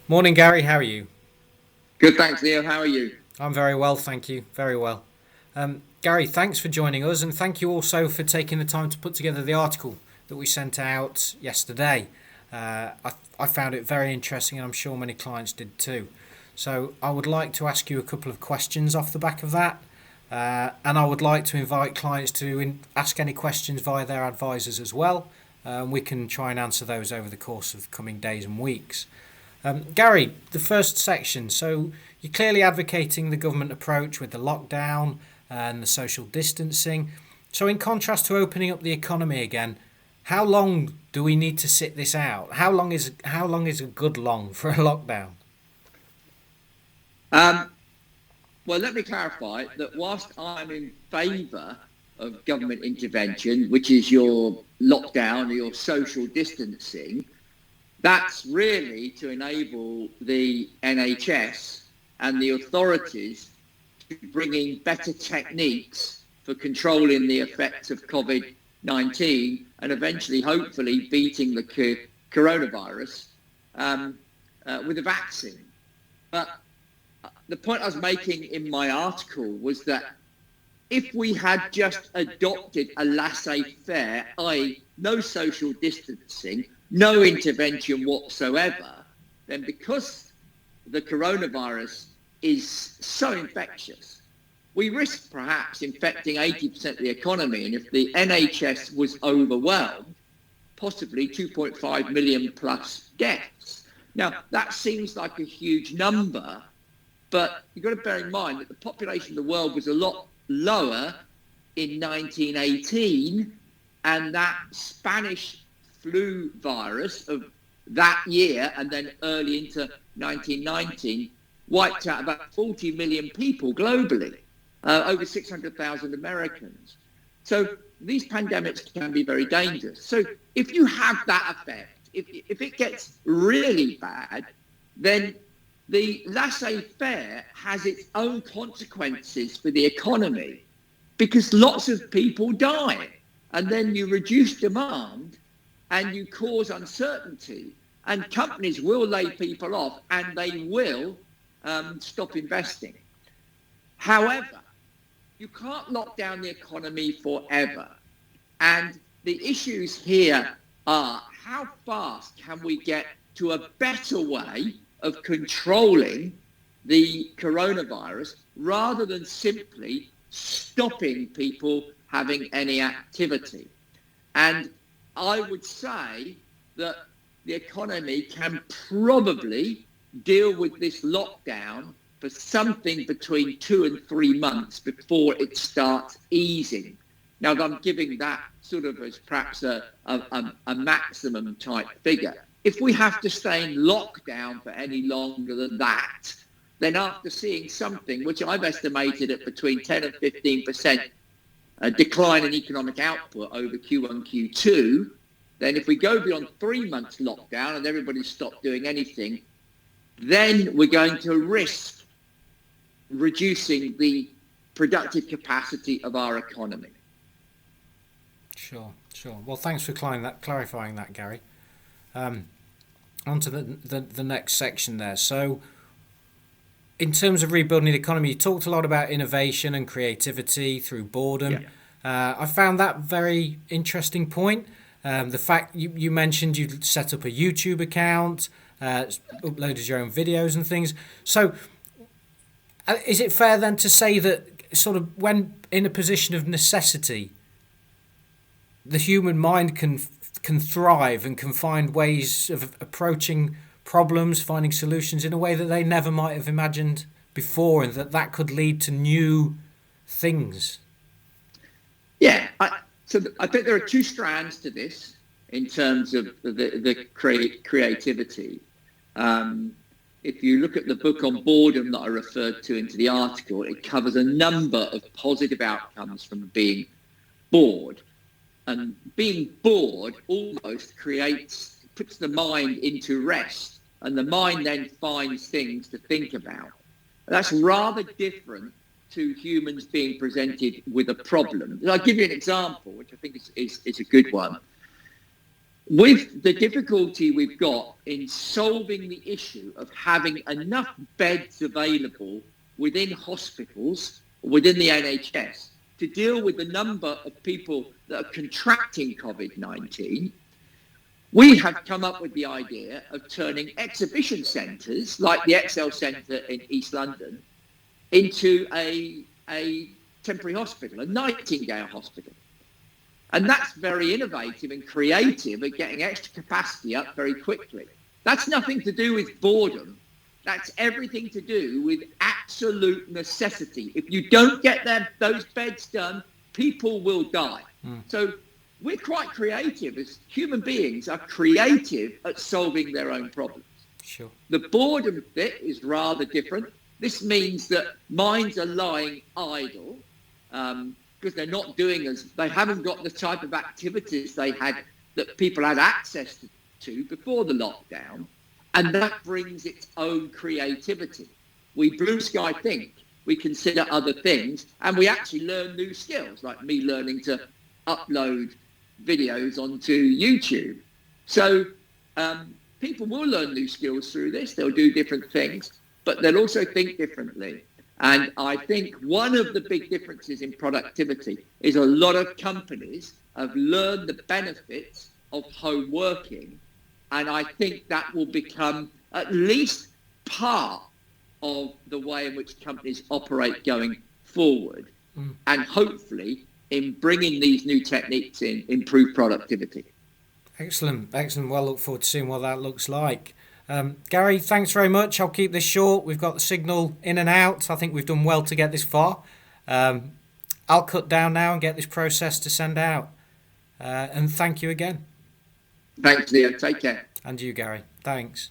Morning, Gary. How are you? Good, thanks, Neil. How are you? I'm very well, thank you. Very well. Gary, thanks for joining us, and thank you also for taking the time to put together the article that we sent out yesterday. I found it very interesting, and I'm sure many clients did too. So I would like to ask you a couple of questions off the back of that, and I would like to invite clients to ask any questions via their advisors as well. We can try and answer those over the course of coming days and weeks. Gary, the first section. So you're clearly advocating the government approach with the lockdown and the social distancing. So, in contrast to opening up the economy again, how long do we need to sit this out? How long is a good long for a lockdown? Um, well, let me clarify that whilst I'm in favour of government intervention, which is your lockdown or your social distancing, that's really to enable the NHS and the authorities to bring in better techniques for controlling the effects of COVID-19 and eventually, hopefully, beating the coronavirus with a vaccine. But the point I was making in my article was that if we had just adopted a laissez-faire, i.e. no social distancing, no intervention whatsoever, then because the coronavirus is so infectious, we risk perhaps infecting 80% of the economy. And if the NHS was overwhelmed, possibly 2.5 million plus deaths. Now, that seems like a huge number, but you've got to bear in mind that the population of the world was a lot lower in 1918, and that Spanish flu virus of that year and then early into 1919 wiped out about 40 million people globally, over 600,000 Americans. So these pandemics can be very dangerous. So if you have that effect, if it gets really bad, then the laissez-faire has its own consequences for the economy because lots of people die, and then you reduce demand and you cause uncertainty, and companies will lay people off and they will stop investing. However, you can't lock down the economy forever. And the issues here are how fast can we get to a better way of controlling the coronavirus rather than simply stopping people having any activity. And I would say that the economy can probably deal with this lockdown for something between 2 and 3 months before it starts easing. Now, I'm giving that sort of as perhaps a maximum type figure. If we have to stay in lockdown for any longer than that, then after seeing something, which I've estimated at between 10 and 15% decline in economic output over Q1, Q2, then if we go beyond 3 months lockdown and everybody stopped doing anything, then we're going to risk reducing the productive capacity of our economy. Sure, sure. Well, thanks for clarifying that, Gary. On to the next section there. So, in terms of rebuilding the economy, you talked a lot about innovation and creativity through boredom. Yeah. I found that very interesting point. The fact you mentioned you set up a YouTube account, uploaded your own videos and things. So, is it fair then to say that sort of when in a position of necessity, the human mind can thrive and can find ways of approaching problems, finding solutions in a way that they never might have imagined before, and that could lead to new things. Yeah. I think there are two strands to this in terms of the creativity. If you look at the book on boredom that I referred to into the article, it covers a number of positive outcomes from being bored. And being bored almost puts the mind into rest, and the mind then finds things to think about. That's rather different to humans being presented with a problem. And I'll give you an example, which I think is a good one. with the difficulty we've got in solving the issue of having enough beds available within hospitals, within the NHS, to deal with the number of people that are contracting COVID-19, we have come up with the idea of turning exhibition centres, like the Excel Centre in East London, into a temporary hospital, a Nightingale hospital. And that's very innovative and creative at getting extra capacity up very quickly. That's nothing to do with boredom. That's everything to do with absolute necessity. If you don't get those beds done, people will die. So we're quite creative as human beings are creative at solving their own problems. Sure. The boredom bit is rather different. This means that minds are lying idle because they're not doing they haven't got the type of activities that people had access to before the lockdown. And that brings its own creativity. We blue sky think, we consider other things, and we actually learn new skills, like me learning to upload videos onto YouTube. So people will learn new skills through this. They'll do different things, but they'll also think differently. And I think one of the big differences in productivity is a lot of companies have learned the benefits of home working. And I think that will become at least part of the way in which companies operate going forward. And hopefully, in bringing these new techniques in, improve productivity. Excellent. Well, look forward to seeing what that looks like. Gary, thanks very much. I'll keep this short. We've got the signal in and out. I think we've done well to get this far. I'll cut down now and get this process to send out. And thank you again. Thanks, Leo. Take care. And you, Gary. Thanks.